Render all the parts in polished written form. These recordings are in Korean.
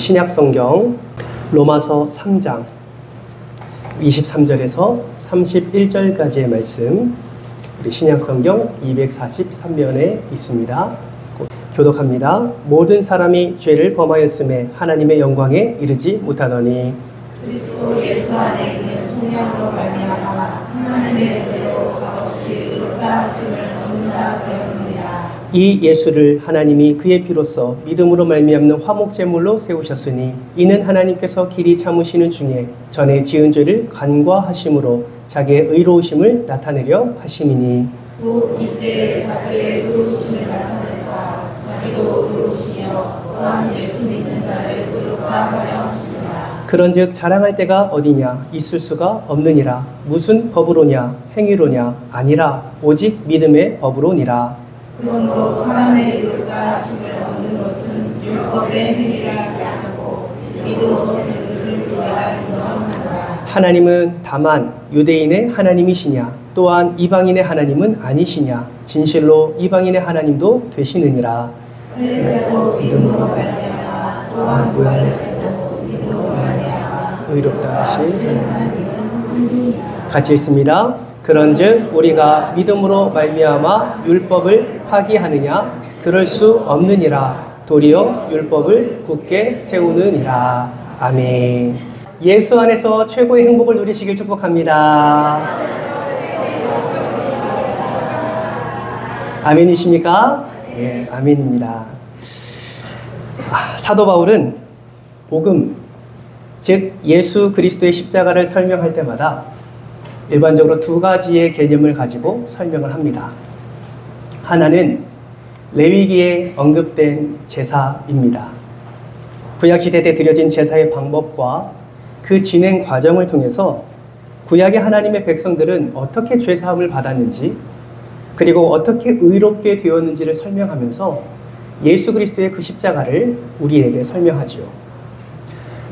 신약 성경 로마서 3장 23절에서 31절까지의 말씀, 우리 신약 성경 243면에 있습니다. 교독합니다. 모든 사람이 죄를 범하였음에 하나님의 영광에 이르지 못하더니 그리스도 예수 안에 있는 성령으로 말미암아 하나님의 은혜로 값없이 의롭다 하심을 얻는 자 되었느니라. 이 예수를 하나님이 그의 피로써 믿음으로 말미암는 화목제물로 세우셨으니 이는 하나님께서 길이 참으시는 중에 전에 지은 죄를 간과하심으로 자기의 의로우심을 나타내려 하심이니 또 이때 자기의 의로우심을 나타내사 자기도 의로우시며 또한 예수 믿는 자를 의롭다 하려 하시니라. 그런즉 자랑할 때가 어디냐? 있을 수가 없느니라. 무슨 법으로냐? 행위로냐? 아니라 오직 믿음의 법으로니라. 그러므로 사람의 의롭다 하심을 얻는 것은 율법의 행위라 하지 않고 믿음으로 되는 줄 우리가 인정한다. 하나님은 다만 유대인의 하나님이시냐? 또한 이방인의 하나님은 아니시냐? 진실로 이방인의 하나님도 되시느니라. 할례자도 믿음으로 말미암아 또한 부활의 자도 믿음으로 말미암아 의롭다 하신 하나님은 한 분이시라. 같이 읽습니다. 그런즉 우리가 믿음으로 말미암아 율법을 파기하느냐? 그럴 수 없느니라. 도리어 율법을 굳게 세우느니라. 아멘. 예수 안에서 최고의 행복을 누리시길 축복합니다. 아멘이십니까? 네, 아멘입니다. 사도 바울은 복음, 즉 예수 그리스도의 십자가를 설명할 때마다 일반적으로 두 가지의 개념을 가지고 설명을 합니다. 하나는 레위기에 언급된 제사입니다. 구약시대 때 드려진 제사의 방법과 그 진행 과정을 통해서 구약의 하나님의 백성들은 어떻게 죄사함을 받았는지, 그리고 어떻게 의롭게 되었는지를 설명하면서 예수 그리스도의 그 십자가를 우리에게 설명하지요.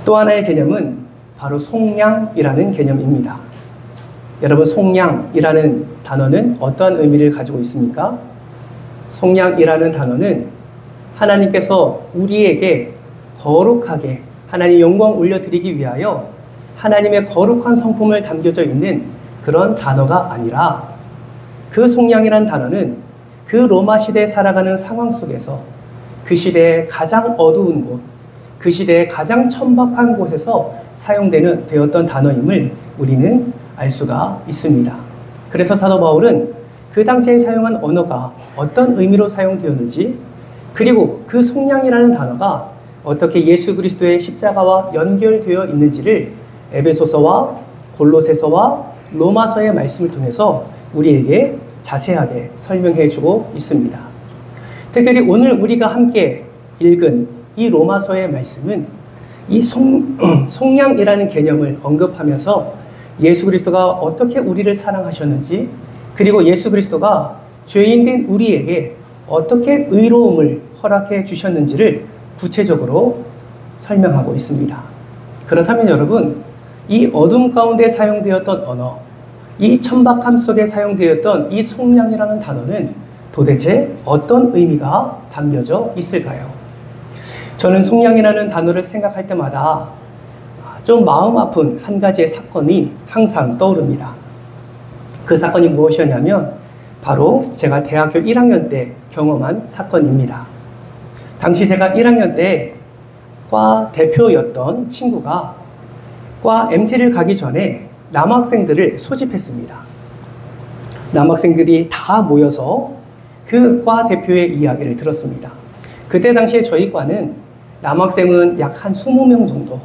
또 하나의 개념은 바로 속량이라는 개념입니다. 여러분, 속량이라는 단어는 어떠한 의미를 가지고 있습니까? 속량이라는 단어는 하나님께서 우리에게 거룩하게 하나님 영광 올려드리기 위하여 하나님의 거룩한 성품을 담겨져 있는 그런 단어가 아니라, 그 속량이라는 단어는 그 로마 시대에 살아가는 상황 속에서 그 시대의 가장 어두운 곳, 그 시대의 가장 천박한 곳에서 되었던 단어임을 우리는 알 수가 있습니다. 그래서 사도 바울은 그 당시에 사용한 언어가 어떤 의미로 사용되었는지, 그리고 그 속량이라는 단어가 어떻게 예수 그리스도의 십자가와 연결되어 있는지를 에베소서와 골로새서와 로마서의 말씀을 통해서 우리에게 자세하게 설명해 주고 있습니다. 특별히 오늘 우리가 함께 읽은 이 로마서의 말씀은 이 속량이라는 개념을 언급하면서 예수 그리스도가 어떻게 우리를 사랑하셨는지, 그리고 예수 그리스도가 죄인된 우리에게 어떻게 의로움을 허락해 주셨는지를 구체적으로 설명하고 있습니다. 그렇다면 여러분, 이 어둠 가운데 사용되었던 언어, 이 천박함 속에 사용되었던 이 속량이라는 단어는 도대체 어떤 의미가 담겨져 있을까요? 저는 속량이라는 단어를 생각할 때마다 좀 마음 아픈 한 가지의 사건이 항상 떠오릅니다. 그 사건이 무엇이었냐면 바로 제가 대학교 1학년 때 경험한 사건입니다. 당시 제가 1학년 때 과 대표였던 친구가 과 MT를 가기 전에 남학생들을 소집했습니다. 남학생들이 다 모여서 그 과 대표의 이야기를 들었습니다. 그때 당시에 저희 과는 남학생은 약 한 20명 정도,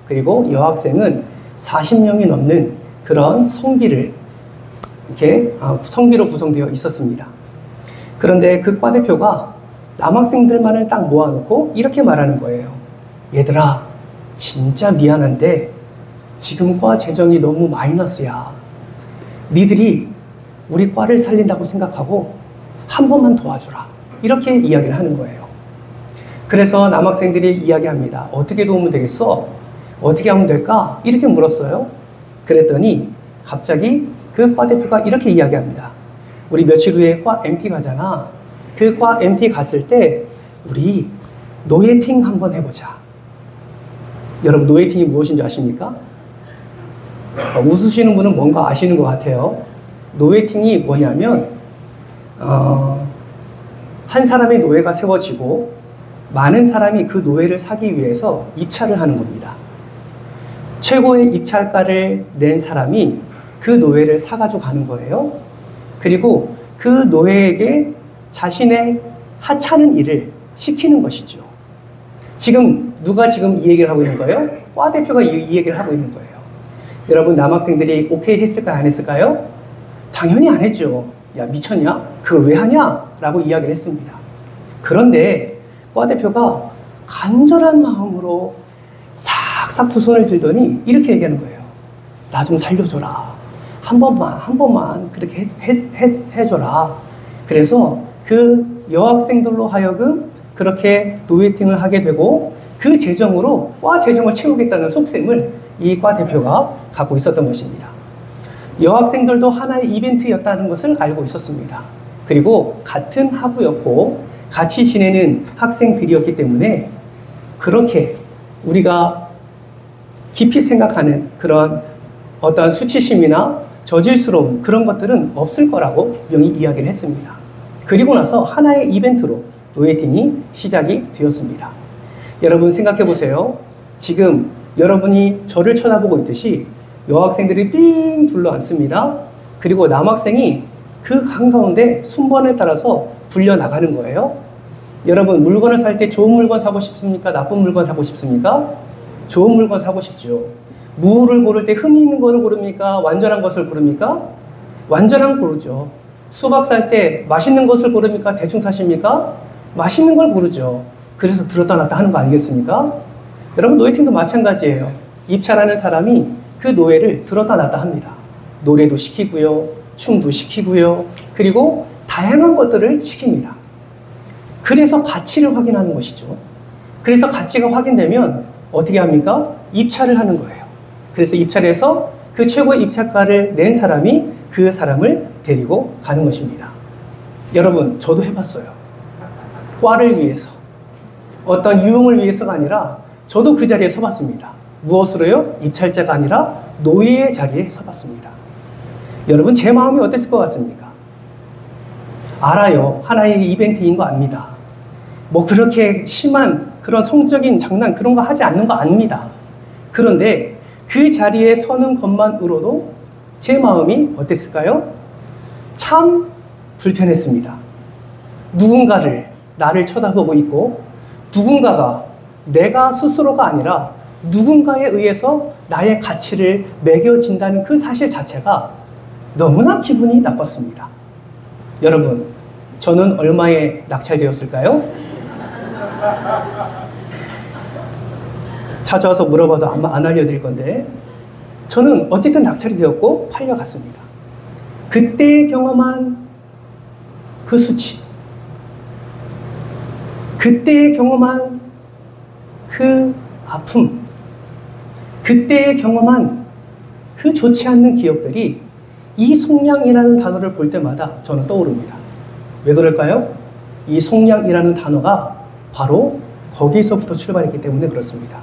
그리고 여학생은 40명이 넘는 그런 성비로 구성되어 있었습니다. 그런데 그 과 대표가 남학생들만을 딱 모아놓고 이렇게 말하는 거예요. 얘들아, 진짜 미안한데 지금 과 재정이 너무 마이너스야. 니들이 우리 과를 살린다고 생각하고 한 번만 도와주라. 이렇게 이야기를 하는 거예요. 그래서 남학생들이 이야기합니다. 어떻게 도우면 되겠어? 어떻게 하면 될까? 이렇게 물었어요. 그랬더니 갑자기 그 과 대표가 이렇게 이야기합니다. 우리 며칠 후에 과 MT 가잖아. 그 과 MT 갔을 때 우리 노예팅 한번 해보자. 여러분, 노예팅이 무엇인지 아십니까? 웃으시는 분은 뭔가 아시는 것 같아요. 노예팅이 뭐냐면 한 사람의 노예가 세워지고 많은 사람이 그 노예를 사기 위해서 입찰을 하는 겁니다. 최고의 입찰가를 낸 사람이 그 노예를 사가지고 가는 거예요. 그리고 그 노예에게 자신의 하찮은 일을 시키는 것이죠. 지금 누가 지금 이 얘기를 하고 있는 거예요? 과 대표가 이 얘기를 하고 있는 거예요. 여러분, 남학생들이 오케이 했을까요? 안 했을까요? 당연히 안 했죠. 야, 미쳤냐? 그걸 왜 하냐? 라고 이야기를 했습니다. 그런데 과 대표가 간절한 마음으로 싹싹 두 손을 들더니 이렇게 얘기하는 거예요. 나 좀 살려줘라. 한 번만 그렇게 해줘라. 그래서 그 여학생들로 하여금 그렇게 노예팅을 하게 되고 그 재정으로 과 재정을 채우겠다는 속셈을 이 과 대표가 갖고 있었던 것입니다. 여학생들도 하나의 이벤트였다는 것을 알고 있었습니다. 그리고 같은 학우였고 같이 지내는 학생들이었기 때문에 그렇게 우리가 깊이 생각하는 그런 어떠한 수치심이나 저질스러운 그런 것들은 없을 거라고 분명히 이야기를 했습니다. 그리고 나서 하나의 이벤트로 노예팅이 시작이 되었습니다. 여러분, 생각해 보세요. 지금 여러분이 저를 쳐다보고 있듯이 여학생들이 삥 둘러앉습니다. 그리고 남학생이 그 한가운데 순번에 따라서 불려 나가는 거예요. 여러분, 물건을 살 때 좋은 물건 사고 싶습니까? 나쁜 물건 사고 싶습니까? 좋은 물건 사고 싶죠. 무를 고를 때 흠이 있는 것을 고릅니까? 완전한 것을 고릅니까? 완전한 고르죠. 수박 살 때 맛있는 것을 고릅니까? 대충 사십니까? 맛있는 걸 고르죠. 그래서 들었다 놨다 하는 거 아니겠습니까? 여러분, 노예팅도 마찬가지예요. 입찰하는 사람이 그 노예를 들었다 놨다 합니다. 노래도 시키고요, 춤도 시키고요, 그리고 다양한 것들을 시킵니다. 그래서 가치를 확인하는 것이죠. 그래서 가치가 확인되면 어떻게 합니까? 입찰을 하는 거예요. 그래서 입찰해서 그 최고의 입찰가를 낸 사람이 그 사람을 데리고 가는 것입니다. 여러분, 저도 해봤어요. 과를 위해서, 어떤 유흥을 위해서가 아니라 저도 그 자리에 서봤습니다. 무엇으로요? 입찰자가 아니라 노예의 자리에 서봤습니다. 여러분, 제 마음이 어땠을 것 같습니까? 알아요. 하나의 이벤트인 거 압니다. 뭐 그렇게 심한 그런 성적인 장난 그런 거 하지 않는 거 압니다. 그런데 그 자리에 서는 것만으로도 제 마음이 어땠을까요? 참 불편했습니다. 누군가를 나를 쳐다보고 있고 누군가가 내가 스스로가 아니라 누군가에 의해서 나의 가치를 매겨진다는 그 사실 자체가 너무나 기분이 나빴습니다. 여러분, 저는 얼마에 낙찰되었을까요? 찾아와서 물어봐도 안 알려드릴 건데 저는 어쨌든 낙찰이 되었고 팔려갔습니다. 그때 경험한 그 수치, 그때 경험한 그 아픔, 그때 경험한 그 좋지 않는 기억들이 이 속량이라는 단어를 볼 때마다 저는 떠오릅니다. 왜 그럴까요? 이 속량이라는 단어가 바로 거기서부터 출발했기 때문에 그렇습니다.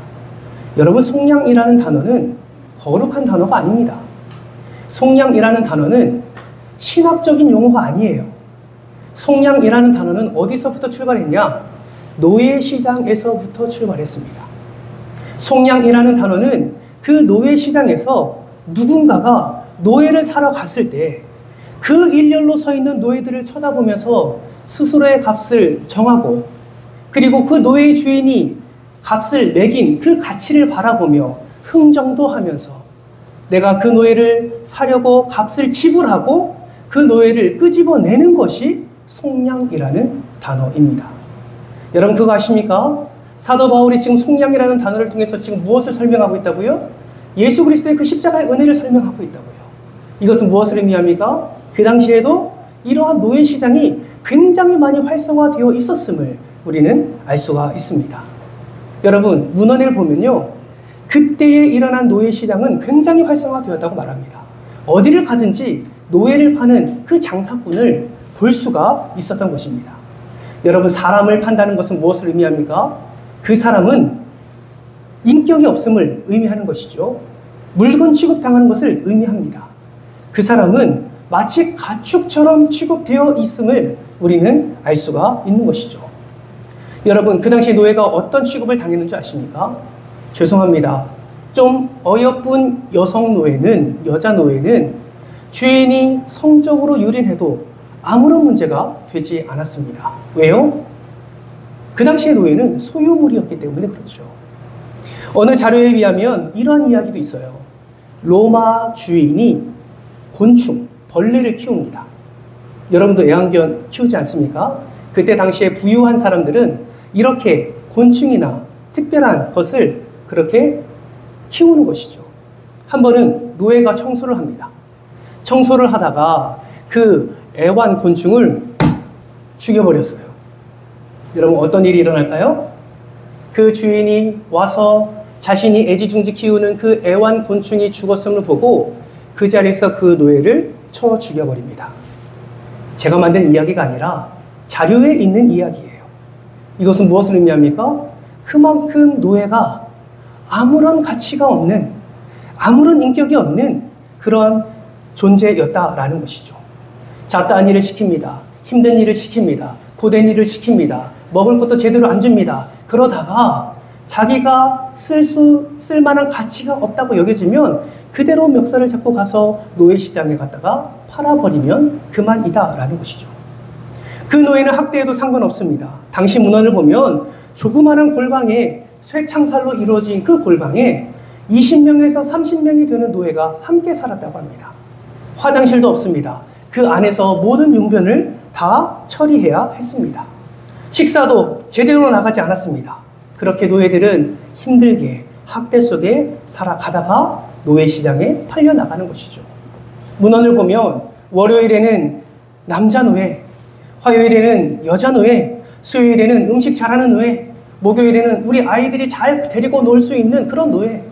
여러분, 속량이라는 단어는 거룩한 단어가 아닙니다. 속량이라는 단어는 신학적인 용어가 아니에요. 속량이라는 단어는 어디서부터 출발했냐? 노예 시장에서부터 출발했습니다. 속량이라는 단어는 그 노예 시장에서 누군가가 노예를 사러 갔을 때 그 일렬로 서 있는 노예들을 쳐다보면서 스스로의 값을 정하고 그리고 그 노예의 주인이 값을 매긴 그 가치를 바라보며 흥정도 하면서 내가 그 노예를 사려고 값을 지불하고 그 노예를 끄집어내는 것이 속량이라는 단어입니다. 여러분, 그거 아십니까? 사도 바울이 지금 속량이라는 단어를 통해서 지금 무엇을 설명하고 있다고요? 예수 그리스도의 그 십자가의 은혜를 설명하고 있다고요. 이것은 무엇을 의미합니까? 그 당시에도 이러한 노예 시장이 굉장히 많이 활성화되어 있었음을 우리는 알 수가 있습니다. 여러분, 문헌을 보면요, 그때에 일어난 노예 시장은 굉장히 활성화되었다고 말합니다. 어디를 가든지 노예를 파는 그 장사꾼을 볼 수가 있었던 것입니다. 여러분, 사람을 판다는 것은 무엇을 의미합니까? 그 사람은 인격이 없음을 의미하는 것이죠. 물건 취급당하는 것을 의미합니다. 그 사람은 마치 가축처럼 취급되어 있음을 우리는 알 수가 있는 것이죠. 여러분, 그 당시 노예가 어떤 취급을 당했는지 아십니까? 죄송합니다. 좀 어여쁜 여자 노예는 주인이 성적으로 유린해도 아무런 문제가 되지 않았습니다. 왜요? 그 당시의 노예는 소유물이었기 때문에 그렇죠. 어느 자료에 비하면 이러한 이야기도 있어요. 로마 주인이 곤충, 벌레를 키웁니다. 여러분도 애완견 키우지 않습니까? 그때 당시에 부유한 사람들은 이렇게 곤충이나 특별한 것을 그렇게 키우는 것이죠. 한 번은 노예가 청소를 합니다. 청소를 하다가 그 애완 곤충을 죽여버렸어요. 여러분, 어떤 일이 일어날까요? 그 주인이 와서 자신이 애지중지 키우는 그 애완 곤충이 죽었음을 보고 그 자리에서 그 노예를 쳐 죽여버립니다. 제가 만든 이야기가 아니라 자료에 있는 이야기예요. 이것은 무엇을 의미합니까? 그만큼 노예가 아무런 가치가 없는, 아무런 인격이 없는 그런 존재였다라는 것이죠. 잡다한 일을 시킵니다. 힘든 일을 시킵니다. 고된 일을 시킵니다. 먹을 것도 제대로 안 줍니다. 그러다가 자기가 쓸만한 가치가 없다고 여겨지면 그대로 멱살을 잡고 가서 노예시장에 갔다가 팔아버리면 그만이다라는 것이죠. 그 노예는 학대해도 상관없습니다. 당시 문헌을 보면 조그마한 골방에 쇠창살로 이루어진 그 골방에 20명에서 30명이 되는 노예가 함께 살았다고 합니다. 화장실도 없습니다. 그 안에서 모든 용변을 다 처리해야 했습니다. 식사도 제대로 나가지 않았습니다. 그렇게 노예들은 힘들게 학대 속에 살아가다가 노예시장에 팔려나가는 것이죠. 문헌을 보면 월요일에는 남자 노예, 화요일에는 여자 노예, 수요일에는 음식 잘하는 노예, 목요일에는 우리 아이들이 잘 데리고 놀 수 있는 그런 노예,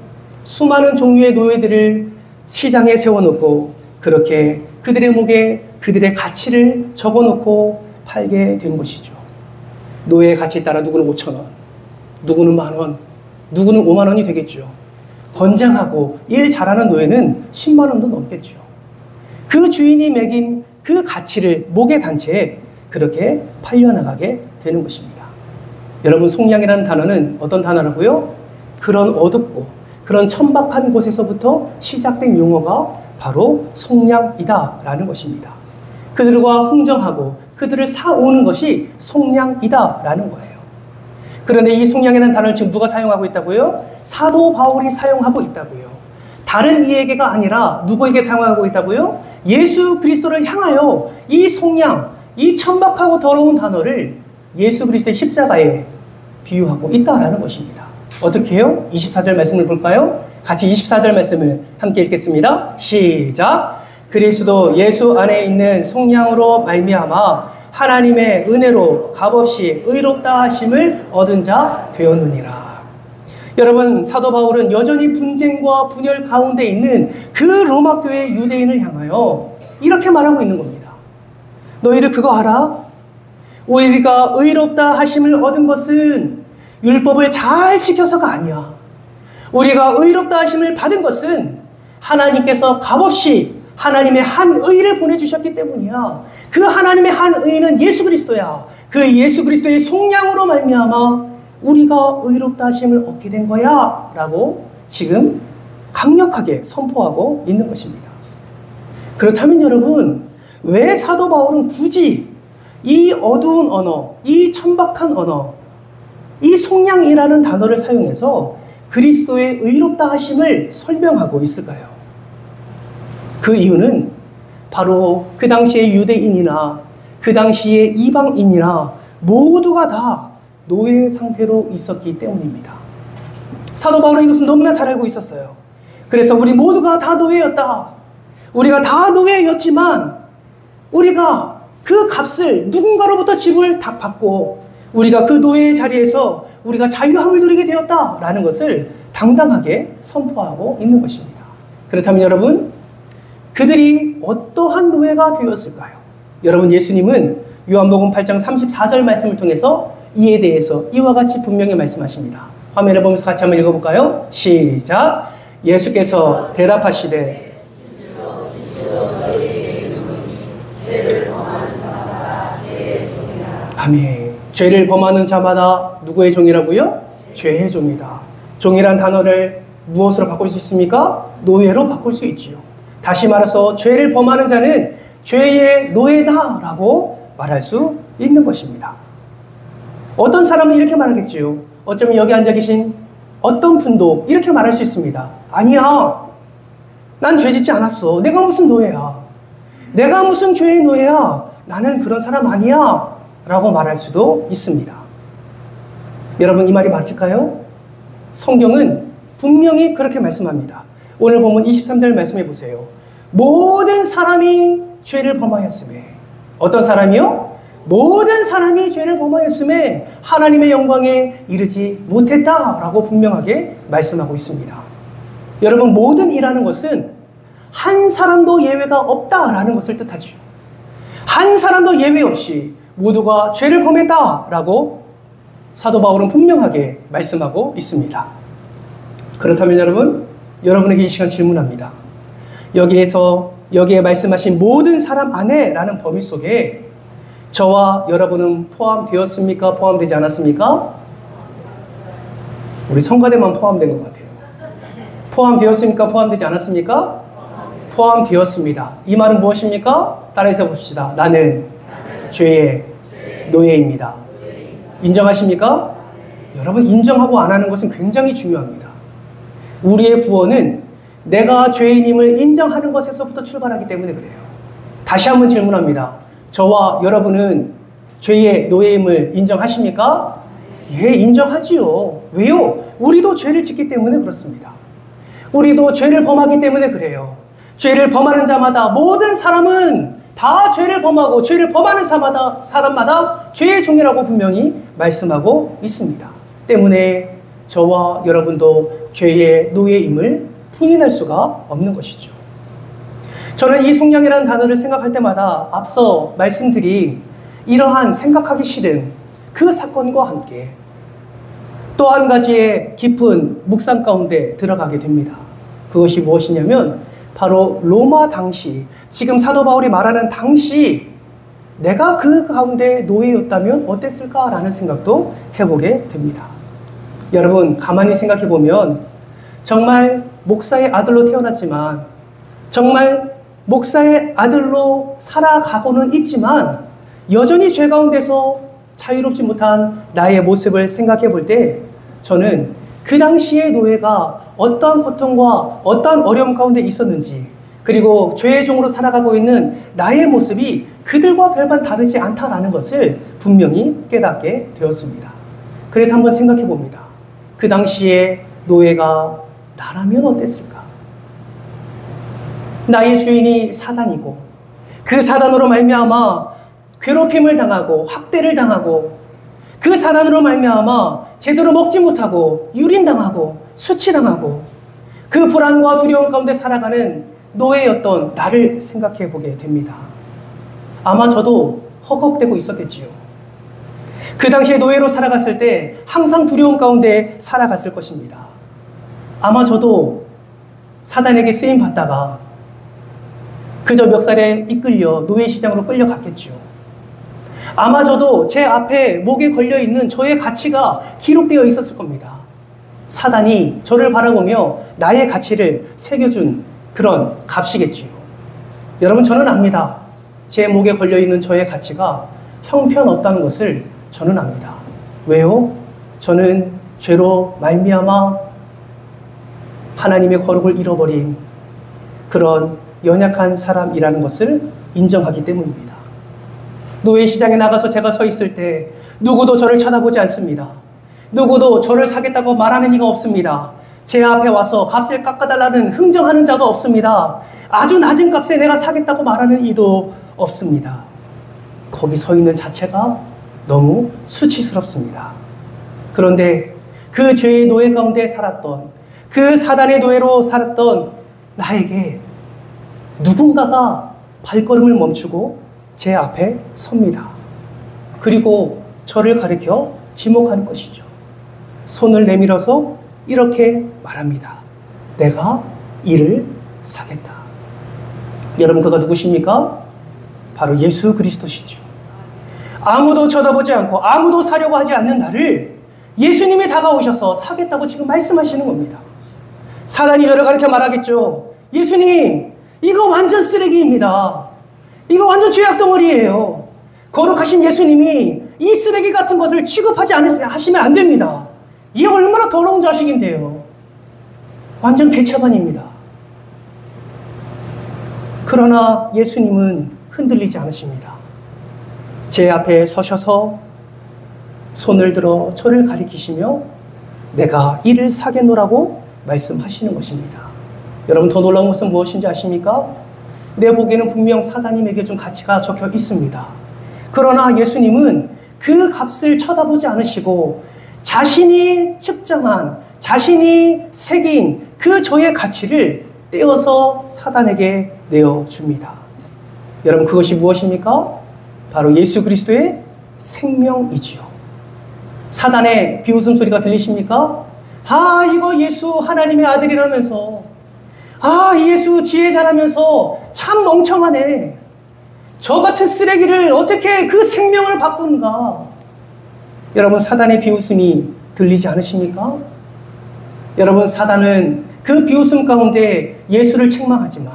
수많은 종류의 노예들을 시장에 세워놓고 그렇게 그들의 목에 그들의 가치를 적어놓고 팔게 된 것이죠. 노예의 가치에 따라 누구는 5,000원, 누구는 10,000원, 누구는 50,000원이 되겠죠. 건장하고 일 잘하는 노예는 100,000원도 넘겠죠. 그 주인이 매긴 그 가치를 목에 단 채 그렇게 팔려나가게 되는 것입니다. 여러분, 속량이라는 단어는 어떤 단어라고요? 그런 어둡고 그런 천박한 곳에서부터 시작된 용어가 바로 속량이다라는 것입니다. 그들과 흥정하고 그들을 사오는 것이 속량이다라는 거예요. 그런데 이 속량이라는 단어를 지금 누가 사용하고 있다고요? 사도 바울이 사용하고 있다고요. 다른 이에게가 아니라 누구에게 사용하고 있다고요? 예수 그리스도를 향하여 이 속량, 이 천박하고 더러운 단어를 예수 그리스도의 십자가에 비유하고 있다라는 것입니다. 어떻게 해요? 24절 말씀을 볼까요? 같이 24절 말씀을 함께 읽겠습니다. 시작! 그리스도 예수 안에 있는 속량으로 말미암아 하나님의 은혜로 값없이 의롭다 하심을 얻은 자 되었느니라. 여러분, 사도 바울은 여전히 분쟁과 분열 가운데 있는 그 로마 교회 유대인을 향하여 이렇게 말하고 있는 겁니다. 너희들 그거 알아? 우리가 의롭다 하심을 얻은 것은 율법을 잘 지켜서가 아니야. 우리가 의롭다 하심을 받은 것은 하나님께서 값없이 하나님의 한 의를 보내주셨기 때문이야. 그 하나님의 한 의는 예수 그리스도야. 그 예수 그리스도의 속량으로 말미암아 우리가 의롭다 하심을 얻게 된 거야 라고 지금 강력하게 선포하고 있는 것입니다. 그렇다면 여러분, 왜 사도 바울은 굳이 이 어두운 언어, 이 천박한 언어, 이 속량이라는 단어를 사용해서 그리스도의 의롭다 하심을 설명하고 있을까요? 그 이유는 바로 그 당시의 유대인이나 그 당시의 이방인이나 모두가 다 노예 상태로 있었기 때문입니다. 사도 바울은 이것은 너무나 잘 알고 있었어요. 그래서 우리 모두가 다 노예였다. 우리가 다 노예였지만 우리가 그 값을 누군가로부터 지불을 다 받고 우리가 그 노예의 자리에서 우리가 자유함을 누리게 되었다라는 것을 당당하게 선포하고 있는 것입니다. 그렇다면 여러분, 그들이 어떠한 노예가 되었을까요? 여러분, 예수님은 요한복음 8장 34절 말씀을 통해서 이에 대해서 이와 같이 분명히 말씀하십니다. 화면을 보면서 같이 한번 읽어볼까요? 시작. 예수께서 대답하시되 아멘. 죄를 범하는 자마다 누구의 종이라고요? 죄의 종이다. 종이란 단어를 무엇으로 바꿀 수 있습니까? 노예로 바꿀 수 있지요. 다시 말해서 죄를 범하는 자는 죄의 노예다라고 말할 수 있는 것입니다. 어떤 사람은 이렇게 말하겠지요. 어쩌면 여기 앉아 계신 어떤 분도 이렇게 말할 수 있습니다. 아니야. 난 죄 짓지 않았어. 내가 무슨 노예야. 내가 무슨 죄의 노예야. 나는 그런 사람 아니야. 라고 말할 수도 있습니다. 여러분, 이 말이 맞을까요? 성경은 분명히 그렇게 말씀합니다. 오늘 본문 23절 말씀해 보세요. 모든 사람이 죄를 범하였음에. 어떤 사람이요? 모든 사람이 죄를 범하였음에 하나님의 영광에 이르지 못했다라고 분명하게 말씀하고 있습니다. 여러분, 모든 이라는 것은 한 사람도 예외가 없다라는 것을 뜻하죠. 한 사람도 예외 없이 모두가 죄를 범했다라고 사도 바울은 분명하게 말씀하고 있습니다. 그렇다면 여러분에게 이 시간 질문합니다. 여기에 말씀하신 모든 사람 안에라는 범위 속에 저와 여러분은 포함되었습니까? 포함되지 않았습니까? 우리 성가대만 포함된 것 같아요. 포함되었습니까? 포함되지 않았습니까? 포함되었습니다. 이 말은 무엇입니까? 따라해서 봅시다. 나는 죄의 노예입니다. 인정하십니까? 여러분, 인정하고 안 하는 것은 굉장히 중요합니다. 우리의 구원은 내가 죄인임을 인정하는 것에서부터 출발하기 때문에 그래요. 다시 한번 질문합니다. 저와 여러분은 죄의 노예임을 인정하십니까? 예, 인정하지요. 왜요? 우리도 죄를 짓기 때문에 그렇습니다. 우리도 죄를 범하기 때문에 그래요. 죄를 범하는 자마다, 모든 사람은 다 죄를 범하고 죄를 범하는 사람마다 죄의 종이라고 분명히 말씀하고 있습니다. 때문에 저와 여러분도 죄의 노예임을 부인할 수가 없는 것이죠. 저는 이 속량이라는 단어를 생각할 때마다 앞서 말씀드린 이러한 생각하기 싫은 그 사건과 함께 또 한 가지의 깊은 묵상 가운데 들어가게 됩니다. 그것이 무엇이냐면 바로 로마 당시, 지금 사도 바울이 말하는 당시 내가 그 가운데 노예였다면 어땠을까라는 생각도 해보게 됩니다. 여러분, 가만히 생각해 보면 정말 목사의 아들로 태어났지만, 정말 목사의 아들로 살아가고는 있지만 여전히 죄 가운데서 자유롭지 못한 나의 모습을 생각해 볼 때 저는 그 당시의 노예가 어떠한 고통과 어떠한 어려움 가운데 있었는지, 그리고 죄의 종으로 살아가고 있는 나의 모습이 그들과 별반 다르지 않다라는 것을 분명히 깨닫게 되었습니다. 그래서 한번 생각해 봅니다. 그 당시의 노예가 나라면 어땠을까? 나의 주인이 사단이고 그 사단으로 말미암아 괴롭힘을 당하고 학대를 당하고 그 사단으로 말미암아 제대로 먹지 못하고 유린당하고 수치당하고 그 불안과 두려움 가운데 살아가는 노예였던 나를 생각해 보게 됩니다. 아마 저도 허걱대고 있었겠지요. 그 당시에 노예로 살아갔을 때 항상 두려움 가운데 살아갔을 것입니다. 아마 저도 사단에게 쓰임 받다가 그저 멱살에 이끌려 노예시장으로 끌려갔겠지요. 아마 저도 제 앞에 목에 걸려있는 저의 가치가 기록되어 있었을 겁니다. 사단이 저를 바라보며 나의 가치를 새겨준 그런 값이겠지요. 여러분, 저는 압니다. 제 목에 걸려있는 저의 가치가 형편없다는 것을 저는 압니다. 왜요? 저는 죄로 말미암아 하나님의 거룩을 잃어버린 그런 연약한 사람이라는 것을 인정하기 때문입니다. 노예 시장에 나가서 제가 서 있을 때 누구도 저를 쳐다보지 않습니다. 누구도 저를 사겠다고 말하는 이가 없습니다. 제 앞에 와서 값을 깎아달라는 흥정하는 자도 없습니다. 아주 낮은 값에 내가 사겠다고 말하는 이도 없습니다. 거기 서 있는 자체가 너무 수치스럽습니다. 그런데 그 죄의 노예 가운데 살았던, 그 사단의 노예로 살았던 나에게 누군가가 발걸음을 멈추고 제 앞에 섭니다. 그리고 저를 가리켜 지목하는 것이죠. 손을 내밀어서 이렇게 말합니다. 내가 이를 사겠다. 여러분, 그가 누구십니까? 바로 예수 그리스도시죠. 아무도 쳐다보지 않고 아무도 사려고 하지 않는 나를 예수님이 다가오셔서 사겠다고 지금 말씀하시는 겁니다. 사단이 저를 가르쳐 말하겠죠. 예수님, 이거 완전 쓰레기입니다. 이거 완전 죄악 덩어리예요. 거룩하신 예수님이 이 쓰레기 같은 것을 취급하지 하시면 안 됩니다. 이게 얼마나 더러운 자식인데요. 완전 개차반입니다. 그러나 예수님은 흔들리지 않으십니다. 제 앞에 서셔서 손을 들어 저를 가리키시며 내가 이를 사겠노라고 말씀하시는 것입니다. 여러분, 더 놀라운 것은 무엇인지 아십니까? 내 보기에는 분명 사단님에게 좀 가치가 적혀 있습니다. 그러나 예수님은 그 값을 쳐다보지 않으시고 자신이 측정한, 자신이 새긴 그 저의 가치를 떼어서 사단에게 내어줍니다. 여러분, 그것이 무엇입니까? 바로 예수 그리스도의 생명이지요. 사단의 비웃음 소리가 들리십니까? 아, 이거 예수 하나님의 아들이라면서, 아, 예수 지혜자라면서 참 멍청하네. 저 같은 쓰레기를 어떻게 그 생명을 바꾸는가? 여러분, 사단의 비웃음이 들리지 않으십니까? 여러분, 사단은 그 비웃음 가운데 예수를 책망하지만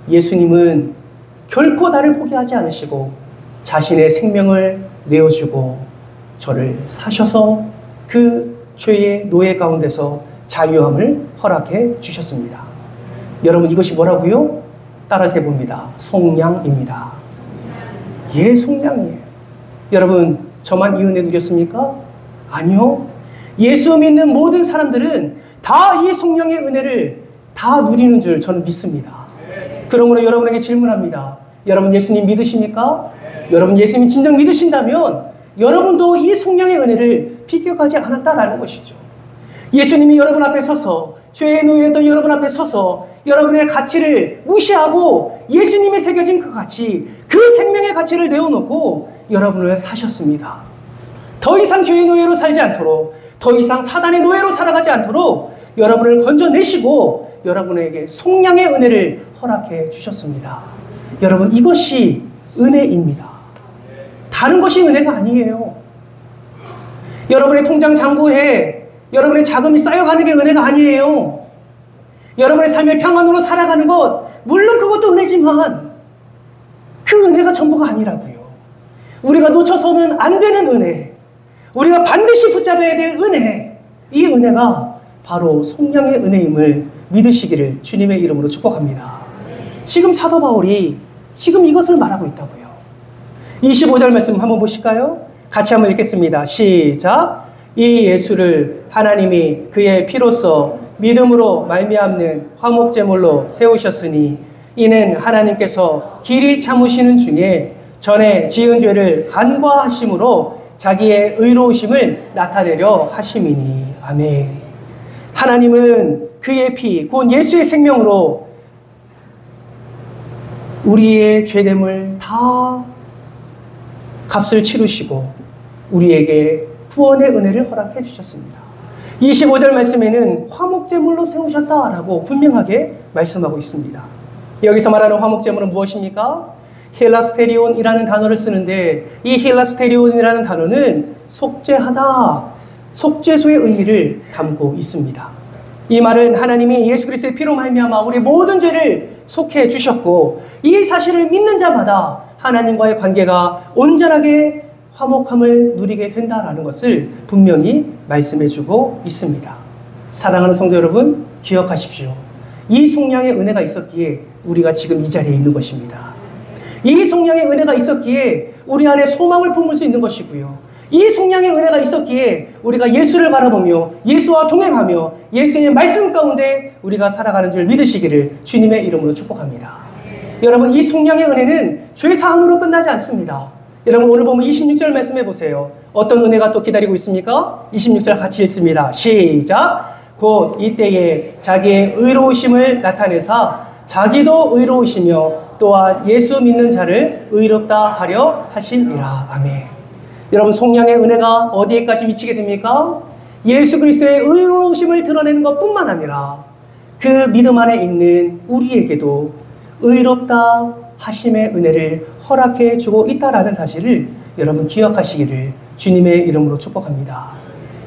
예수님은 결코 나를 포기하지 않으시고 자신의 생명을 내어주고 저를 사셔서 그 죄의 노예 가운데서 자유함을 허락해 주셨습니다. 여러분, 이것이 뭐라고요? 따라서 해봅니다. 속량입니다. 예, 속량이에요. 여러분, 저만 이 은혜 누렸습니까? 아니요. 예수 믿는 모든 사람들은 다 이 속량의 은혜를 다 누리는 줄 저는 믿습니다. 그러므로 여러분에게 질문합니다. 여러분, 예수님 믿으십니까? 여러분, 예수님 진정 믿으신다면 여러분도 이 속량의 은혜를 비껴가지 않았다라는 것이죠. 예수님이 여러분 앞에 서서, 죄의 노예였던 여러분 앞에 서서 여러분의 가치를 무시하고 예수님이 새겨진 그 가치, 그 생명의 가치를 내어놓고 여러분을 사셨습니다. 더 이상 죄의 노예로 살지 않도록, 더 이상 사단의 노예로 살아가지 않도록 여러분을 건져내시고 여러분에게 속량의 은혜를 허락해 주셨습니다. 여러분, 이것이 은혜입니다. 다른 것이 은혜가 아니에요. 여러분의 통장 잔고에 여러분의 자금이 쌓여가는 게 은혜가 아니에요. 여러분의 삶의 평안으로 살아가는 것, 물론 그것도 은혜지만 그 은혜가 전부가 아니라고요. 우리가 놓쳐서는 안 되는 은혜, 우리가 반드시 붙잡아야 될 은혜, 이 은혜가 바로 속량의 은혜임을 믿으시기를 주님의 이름으로 축복합니다. 지금 사도 바울이 지금 이것을 말하고 있다고요. 25절 말씀 한번 보실까요? 같이 한번 읽겠습니다. 시작. 이 예수를 하나님이 그의 피로써 믿음으로 말미암는 화목제물로 세우셨으니 이는 하나님께서 길이 참으시는 중에 전에 지은 죄를 간과하심으로 자기의 의로우심을 나타내려 하심이니. 아멘. 하나님은 그의 피, 곧 예수의 생명으로 우리의 죄됨을 다 값을 치르시고 우리에게 구원의 은혜를 허락해 주셨습니다. 25절 말씀에는 화목제물로 세우셨다라고 분명하게 말씀하고 있습니다. 여기서 말하는 화목제물은 무엇입니까? 헬라스테리온이라는 단어를 쓰는데 이 헬라스테리온이라는 단어는 속죄하다, 속죄소의 의미를 담고 있습니다. 이 말은 하나님이 예수 그리스도의 피로 말미암아 우리의 모든 죄를 속해 주셨고 이 사실을 믿는 자마다 하나님과의 관계가 온전하게 화목함을 누리게 된다라는 것을 분명히 말씀해주고 있습니다. 사랑하는 성도 여러분, 기억하십시오. 이 속량의 은혜가 있었기에 우리가 지금 이 자리에 있는 것입니다. 이 속량의 은혜가 있었기에 우리 안에 소망을 품을 수 있는 것이고요. 이 속량의 은혜가 있었기에 우리가 예수를 바라보며 예수와 동행하며 예수의 말씀 가운데 우리가 살아가는 줄 믿으시기를 주님의 이름으로 축복합니다. 여러분, 이 속량의 은혜는 죄 사함으로 끝나지 않습니다. 여러분, 오늘 보면 26절 말씀해 보세요. 어떤 은혜가 또 기다리고 있습니까? 26절 같이 읽습니다. 시작. 곧 이때에 자기의 의로우심을 나타내사 자기도 의로우시며 또한 예수 믿는 자를 의롭다 하려 하심이라. 아멘. 여러분, 속량의 은혜가 어디에까지 미치게 됩니까? 예수 그리스도의 의로우심을 드러내는 것뿐만 아니라 그 믿음 안에 있는 우리에게도 의롭다 하심의 은혜를 허락해 주고 있다라는 사실을 여러분 기억하시기를 주님의 이름으로 축복합니다.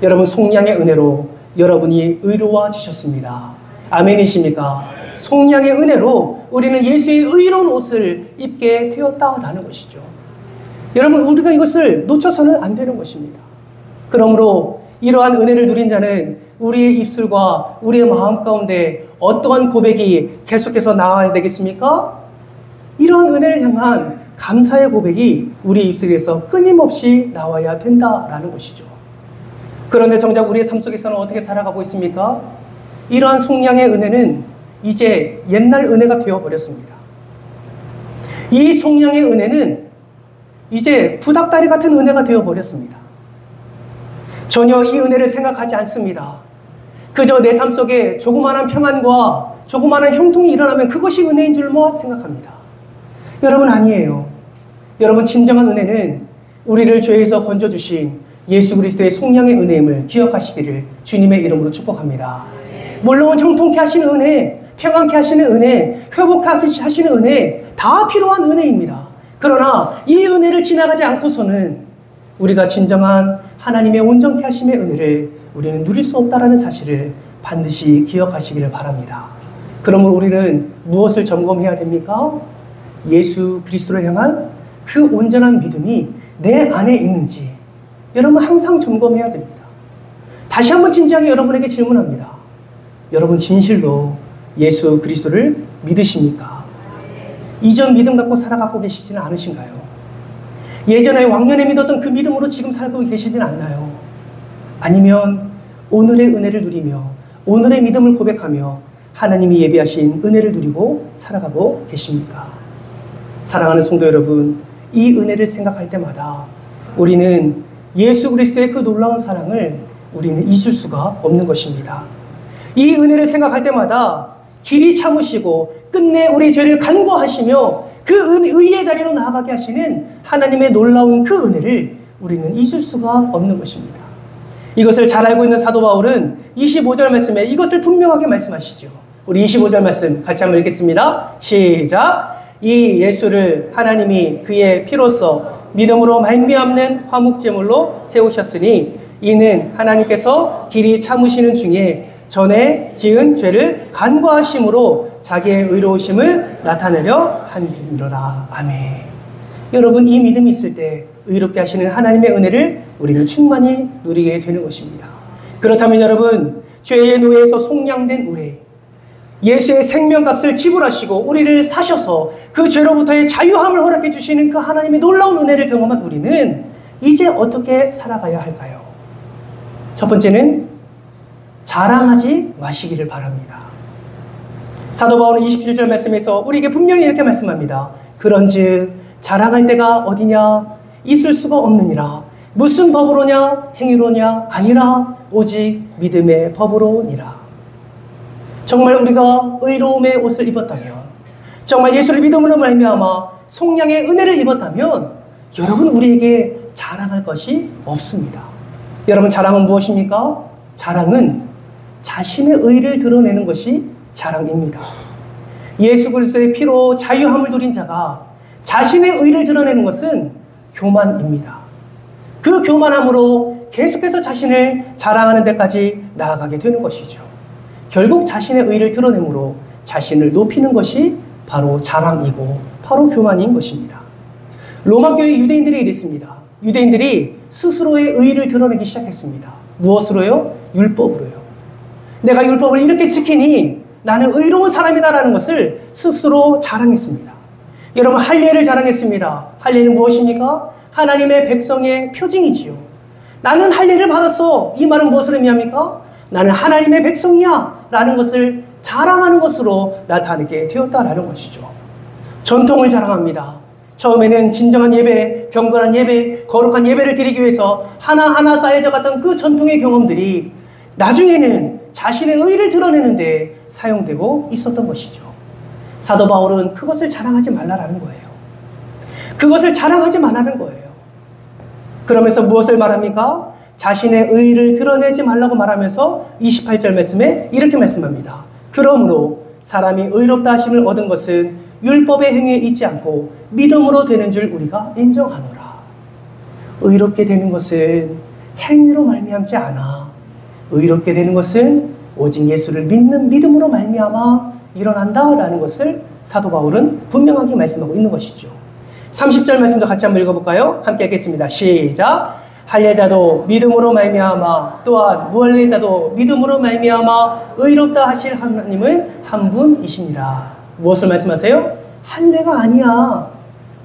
여러분 속량의 은혜로 여러분이 의로워지셨습니다. 아멘이십니까? 속량의 은혜로 우리는 예수의 의로운 옷을 입게 되었다라는 것이죠. 여러분 우리가 이것을 놓쳐서는 안 되는 것입니다. 그러므로 이러한 은혜를 누린 자는 우리의 입술과 우리의 마음 가운데 어떠한 고백이 계속해서 나와야 되겠습니까? 이러한 은혜를 향한 감사의 고백이 우리의 입술에서 끊임없이 나와야 된다라는 것이죠. 그런데 정작 우리의 삶 속에서는 어떻게 살아가고 있습니까? 이러한 속량의 은혜는 이제 옛날 은혜가 되어버렸습니다. 이 속량의 은혜는 이제 부닥다리 같은 은혜가 되어버렸습니다. 전혀 이 은혜를 생각하지 않습니다. 그저 내 삶 속에 조그마한 평안과 조그마한 형통이 일어나면 그것이 은혜인 줄만 생각합니다. 여러분 아니에요. 여러분 진정한 은혜는 우리를 죄에서 건져주신 예수 그리스도의 속량의 은혜임을 기억하시기를 주님의 이름으로 축복합니다. 물론 형통케 하시는 은혜, 평안케 하시는 은혜, 회복하게 하시는 은혜 다 필요한 은혜입니다. 그러나 이 은혜를 지나가지 않고서는 우리가 진정한 하나님의 온전케 하심의 은혜를 우리는 누릴 수 없다는 사실을 반드시 기억하시기를 바랍니다. 그러므로 우리는 무엇을 점검해야 됩니까? 예수 그리스도를 향한 그 온전한 믿음이 내 안에 있는지 여러분 항상 점검해야 됩니다. 다시 한번 진지하게 여러분에게 질문합니다. 여러분 진실로 예수 그리스도를 믿으십니까? 이전 믿음 갖고 살아가고 계시지는 않으신가요? 예전에 왕년에 믿었던 그 믿음으로 지금 살고 계시지는 않나요? 아니면 오늘의 은혜를 누리며 오늘의 믿음을 고백하며 하나님이 예비하신 은혜를 누리고 살아가고 계십니까? 사랑하는 성도 여러분, 이 은혜를 생각할 때마다 우리는 예수 그리스도의 그 놀라운 사랑을 우리는 잊을 수가 없는 것입니다. 이 은혜를 생각할 때마다 길이 참으시고 끝내 우리 죄를 간구하시며 그 의의 자리로 나아가게 하시는 하나님의 놀라운 그 은혜를 우리는 잊을 수가 없는 것입니다. 이것을 잘 알고 있는 사도 바울은 25절 말씀에 이것을 분명하게 말씀하시죠. 우리 25절 말씀 같이 한번 읽겠습니다. 시작! 이 예수를 하나님이 그의 피로써 믿음으로 말미암는 화목제물로 세우셨으니 이는 하나님께서 길이 참으시는 중에 전에 지은 죄를 간구하심으로 자기의 의로우심을 나타내려 함이로라. 아멘. 여러분 이 믿음이 있을 때 의롭게 하시는 하나님의 은혜를 우리는 충만히 누리게 되는 것입니다. 그렇다면 여러분 죄의 노예에서 속량된 우리 예수의 생명값을 지불하시고 우리를 사셔서 그 죄로부터의 자유함을 허락해 주시는 그 하나님의 놀라운 은혜를 경험한 우리는 이제 어떻게 살아가야 할까요? 첫 번째는 자랑하지 마시기를 바랍니다. 사도 바울은 27절 말씀에서 우리에게 분명히 이렇게 말씀합니다. 그런즉 자랑할 때가 어디냐? 있을 수가 없느니라. 무슨 법으로냐? 행위로냐? 아니라 오직 믿음의 법으로니라. 정말 우리가 의로움의 옷을 입었다면, 정말 예수를 믿음으로 말미암아 속량의 은혜를 입었다면 여러분 우리에게 자랑할 것이 없습니다. 여러분 자랑은 무엇입니까? 자랑은 자신의 의를 드러내는 것이 자랑입니다. 예수 그리스도의 피로 자유함을 누린 자가 자신의 의를 드러내는 것은 교만입니다. 그 교만함으로 계속해서 자신을 자랑하는 데까지 나아가게 되는 것이죠. 결국 자신의 의를 드러내므로 자신을 높이는 것이 바로 자랑이고 바로 교만인 것입니다. 로마 교회 유대인들이 이랬습니다. 유대인들이 스스로의 의를 드러내기 시작했습니다. 무엇으로요? 율법으로요. 내가 율법을 이렇게 지키니 나는 의로운 사람이다라는 것을 스스로 자랑했습니다. 여러분 할례를 자랑했습니다. 할례는 무엇입니까? 하나님의 백성의 표징이지요. 나는 할례를 받았어. 이 말은 무엇을 의미합니까? 나는 하나님의 백성이야 라는 것을 자랑하는 것으로 나타나게 되었다라는 것이죠. 전통을 자랑합니다. 처음에는 진정한 예배, 경건한 예배, 거룩한 예배를 드리기 위해서 하나하나 쌓여져 갔던 그 전통의 경험들이 나중에는 자신의 의를 드러내는데 사용되고 있었던 것이죠. 사도 바울은 그것을 자랑하지 말라라는 거예요. 그것을 자랑하지 말라는 거예요. 그러면서 무엇을 말합니까? 자신의 의의를 드러내지 말라고 말하면서 28절 말씀에 이렇게 말씀합니다. 그러므로 사람이 의롭다 하심을 얻은 것은 율법의 행위에 있지 않고 믿음으로 되는 줄 우리가 인정하노라. 의롭게 되는 것은 행위로 말미암지 않아. 의롭게 되는 것은 오직 예수를 믿는 믿음으로 말미암아 일어난다라는 것을 사도 바울은 분명하게 말씀하고 있는 것이죠. 30절 말씀도 같이 한번 읽어볼까요? 함께 읽겠습니다. 시작. 할례자도 믿음으로 말미암아 또한 무할례자도 믿음으로 말미암아 의롭다 하실 하나님은 한 분이시니라. 무엇을 말씀하세요? 할례가 아니야.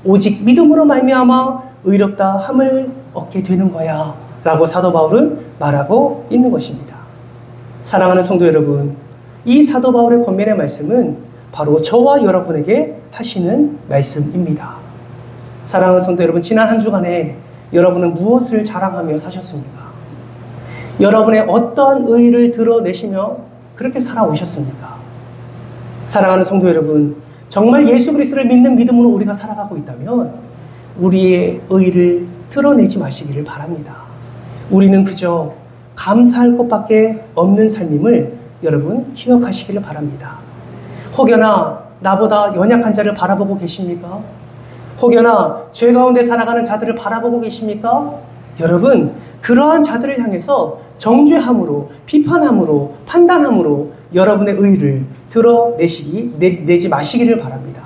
오직 믿음으로 말미암아 의롭다 함을 얻게 되는 거야 라고 사도 바울은 말하고 있는 것입니다. 사랑하는 성도 여러분, 이 사도 바울의 권면의 말씀은 바로 저와 여러분에게 하시는 말씀입니다. 사랑하는 성도 여러분, 지난 한 주간에 여러분은 무엇을 자랑하며 사셨습니까? 여러분의 어떠한 의의를 드러내시며 그렇게 살아오셨습니까? 사랑하는 성도 여러분, 정말 예수 그리스도를 믿는 믿음으로 우리가 살아가고 있다면 우리의 의의를 드러내지 마시기를 바랍니다. 우리는 그저 감사할 것밖에 없는 삶임을 여러분 기억하시기를 바랍니다. 혹여나 나보다 연약한 자를 바라보고 계십니까? 혹여나 죄 가운데 살아가는 자들을 바라보고 계십니까? 여러분, 그러한 자들을 향해서 정죄함으로, 비판함으로, 판단함으로 여러분의 의의를 내지 마시기를 바랍니다.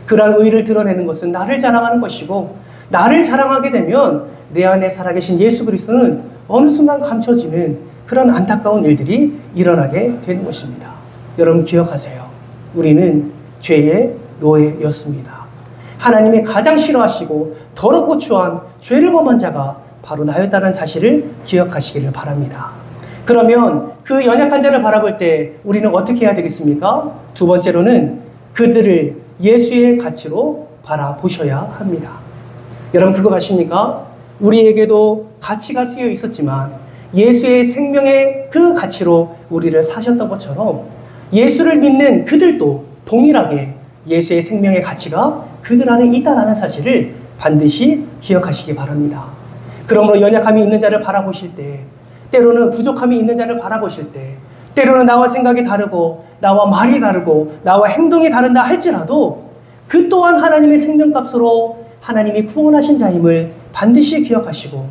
그러한 의의를 드러내는 것은 나를 자랑하는 것이고, 나를 자랑하게 되면 내 안에 살아계신 예수 그리스도는 어느 순간 감춰지는 그런 안타까운 일들이 일어나게 되는 것입니다. 여러분 기억하세요. 우리는 죄의 노예였습니다. 하나님이 가장 싫어하시고 더럽고 추한 죄를 범한 자가 바로 나였다는 사실을 기억하시기를 바랍니다. 그러면 그 연약한 자를 바라볼 때 우리는 어떻게 해야 되겠습니까? 두 번째로는 그들을 예수의 가치로 바라보셔야 합니다. 여러분 그거 아십니까? 우리에게도 가치가 쓰여 있었지만 예수의 생명의 그 가치로 우리를 사셨던 것처럼 예수를 믿는 그들도 동일하게 예수의 생명의 가치가 그들 안에 있다는 사실을 반드시 기억하시기 바랍니다. 그러므로 연약함이 있는 자를 바라보실 때, 때로는 부족함이 있는 자를 바라보실 때, 때로는 나와 생각이 다르고 나와 말이 다르고 나와 행동이 다른다 할지라도 그 또한 하나님의 생명값으로 하나님이 구원하신 자임을 반드시 기억하시고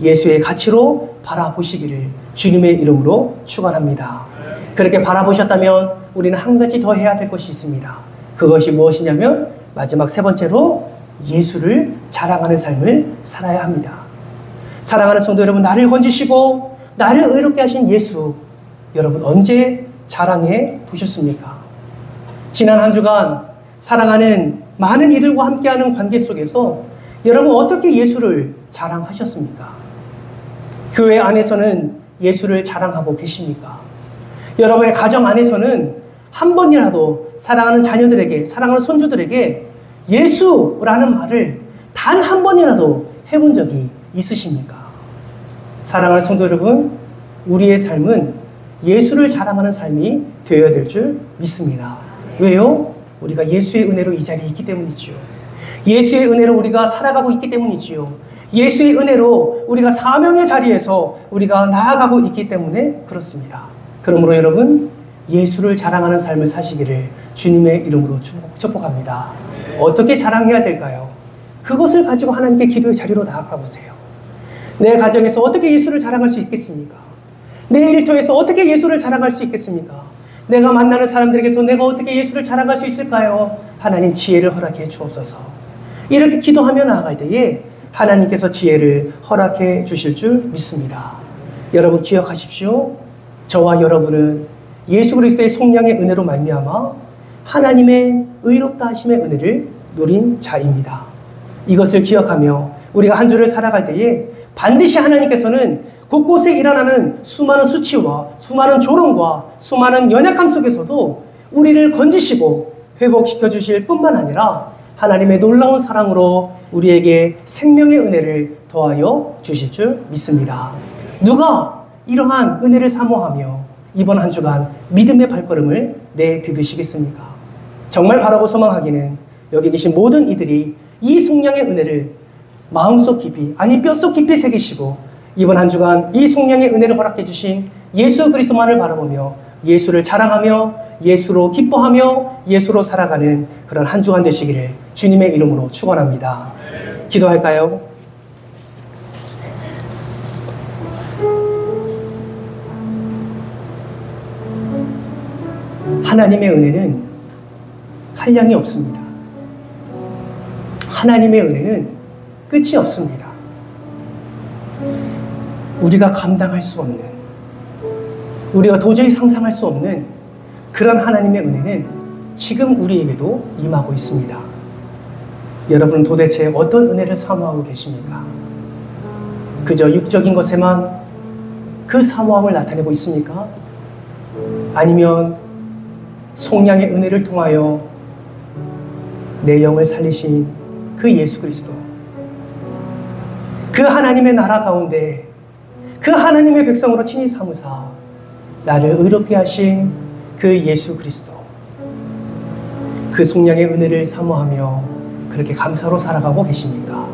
예수의 가치로 바라보시기를 주님의 이름으로 축원합니다. 그렇게 바라보셨다면 우리는 한 가지 더 해야 될 것이 있습니다. 그것이 무엇이냐면 마지막 세 번째로 예수를 자랑하는 삶을 살아야 합니다. 사랑하는 성도 여러분, 나를 건지시고 나를 의롭게 하신 예수, 여러분 언제 자랑해 보셨습니까? 지난 한 주간 사랑하는 많은 이들과 함께하는 관계 속에서 여러분 어떻게 예수를 자랑하셨습니까? 교회 안에서는 예수를 자랑하고 계십니까? 여러분의 가정 안에서는 한 번이라도 사랑하는 자녀들에게, 사랑하는 손주들에게 예수라는 말을 단 한 번이라도 해본 적이 있으십니까? 사랑하는 성도 여러분, 우리의 삶은 예수를 자랑하는 삶이 되어야 될 줄 믿습니다. 왜요? 우리가 예수의 은혜로 이 자리에 있기 때문이지요. 예수의 은혜로 우리가 살아가고 있기 때문이지요. 예수의 은혜로 우리가 사명의 자리에서 우리가 나아가고 있기 때문에 그렇습니다. 그러므로 여러분, 예수를 자랑하는 삶을 사시기를 주님의 이름으로 축복합니다. 어떻게 자랑해야 될까요? 그것을 가지고 하나님께 기도의 자리로 나아가 보세요. 내 가정에서 어떻게 예수를 자랑할 수 있겠습니까? 내 일터에서 어떻게 예수를 자랑할 수 있겠습니까? 내가 만나는 사람들에게서 내가 어떻게 예수를 자랑할 수 있을까요? 하나님 지혜를 허락해 주옵소서. 이렇게 기도하며 나아갈 때에 하나님께서 지혜를 허락해 주실 줄 믿습니다. 여러분 기억하십시오. 저와 여러분은 예수 그리스도의 속량의 은혜로 말미암아 하나님의 의롭다 하심의 은혜를 누린 자입니다. 이것을 기억하며 우리가 한 주를 살아갈 때에 반드시 하나님께서는 곳곳에 일어나는 수많은 수치와 수많은 조롱과 수많은 연약함 속에서도 우리를 건지시고 회복시켜 주실 뿐만 아니라 하나님의 놀라운 사랑으로 우리에게 생명의 은혜를 더하여 주실 줄 믿습니다. 누가 이러한 은혜를 사모하며 이번 한 주간 믿음의 발걸음을 내디디시겠습니까? 정말 바라고 소망하기는 여기 계신 모든 이들이 이 속량의 은혜를 마음속 깊이, 아니 뼛속 깊이 새기시고 이번 한 주간 이 속량의 은혜를 허락해 주신 예수 그리스도만을 바라보며 예수를 자랑하며 예수로 기뻐하며 예수로 살아가는 그런 한 주간 되시기를 주님의 이름으로 축원합니다. 기도할까요? 하나님의 은혜는 한량이 없습니다. 하나님의 은혜는 끝이 없습니다. 우리가 감당할 수 없는, 우리가 도저히 상상할 수 없는 그런 하나님의 은혜는 지금 우리에게도 임하고 있습니다. 여러분 도대체 어떤 은혜를 사모하고 계십니까? 그저 육적인 것에만 그 사모함을 나타내고 있습니까? 아니면 속량의 은혜를 통하여 내 영을 살리신 그 예수 그리스도, 그 하나님의 나라 가운데 그 하나님의 백성으로 친히 삼으사 나를 의롭게 하신 그 예수 그리스도, 그 속량의 은혜를 사모하며 그렇게 감사로 살아가고 계십니까?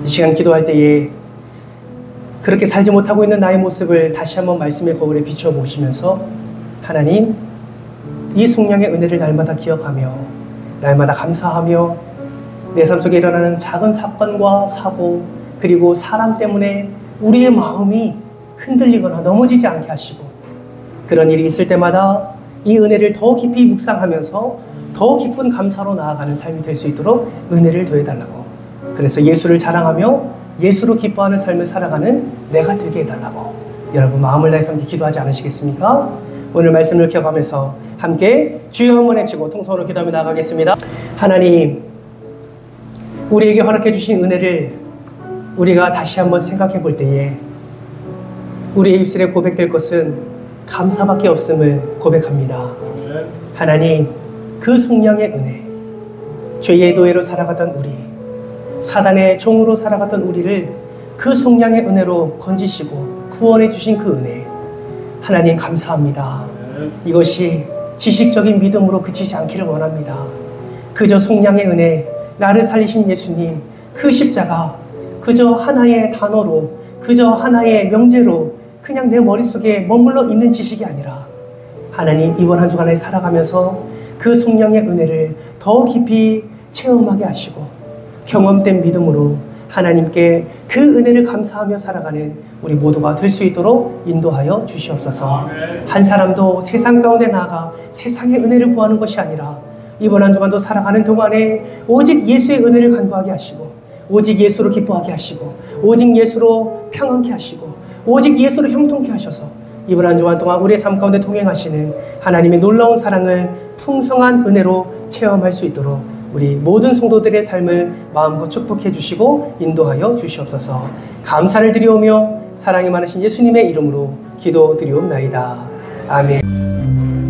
이 시간 기도할 때에 그렇게 살지 못하고 있는 나의 모습을 다시 한번 말씀의 거울에 비춰보시면서 하나님, 이 속량의 은혜를 날마다 기억하며 날마다 감사하며 내 삶 속에 일어나는 작은 사건과 사고 그리고 사람 때문에 우리의 마음이 흔들리거나 넘어지지 않게 하시고 그런 일이 있을 때마다 이 은혜를 더 깊이 묵상하면서 더 깊은 감사로 나아가는 삶이 될 수 있도록 은혜를 더해달라고, 그래서 예수를 자랑하며 예수로 기뻐하는 삶을 살아가는 내가 되게 해달라고 여러분 마음을 다해서 함께 기도하지 않으시겠습니까? 오늘 말씀을 기억하면서 함께 주여 한번 외치고 통성으로 기도하며 나아가겠습니다. 하나님, 우리에게 허락해 주신 은혜를 우리가 다시 한번 생각해 볼 때에 우리의 입술에 고백될 것은 감사밖에 없음을 고백합니다. 하나님, 그 속량의 은혜, 죄의 노예로 살아가던 우리, 사단의 종으로 살아가던 우리를 그 속량의 은혜로 건지시고 구원해 주신 그 은혜, 하나님 감사합니다. 이것이 지식적인 믿음으로 그치지 않기를 원합니다. 그저 속량의 은혜, 나를 살리신 예수님, 그 십자가 그저 하나의 단어로, 그저 하나의 명제로 그냥 내 머릿속에 머물러 있는 지식이 아니라 하나님, 이번 한 주간에 살아가면서 그 속량의 은혜를 더 깊이 체험하게 하시고 경험된 믿음으로 하나님께 그 은혜를 감사하며 살아가는 우리 모두가 될 수 있도록 인도하여 주시옵소서. 한 사람도 세상 가운데 나아가 세상의 은혜를 구하는 것이 아니라 이번 한 주간도 살아가는 동안에 오직 예수의 은혜를 간구하게 하시고 오직 예수로 기뻐하게 하시고 오직 예수로 평안케 하시고 오직 예수로 형통케 하셔서 이번 한 주간 동안 우리의 삶 가운데 동행하시는 하나님의 놀라운 사랑을 풍성한 은혜로 체험할 수 있도록 우리 모든 성도들의 삶을 마음껏 축복해 주시고 인도하여 주시옵소서. 감사를 드리오며 사랑이 많으신 예수님의 이름으로 기도드리옵나이다. 아멘.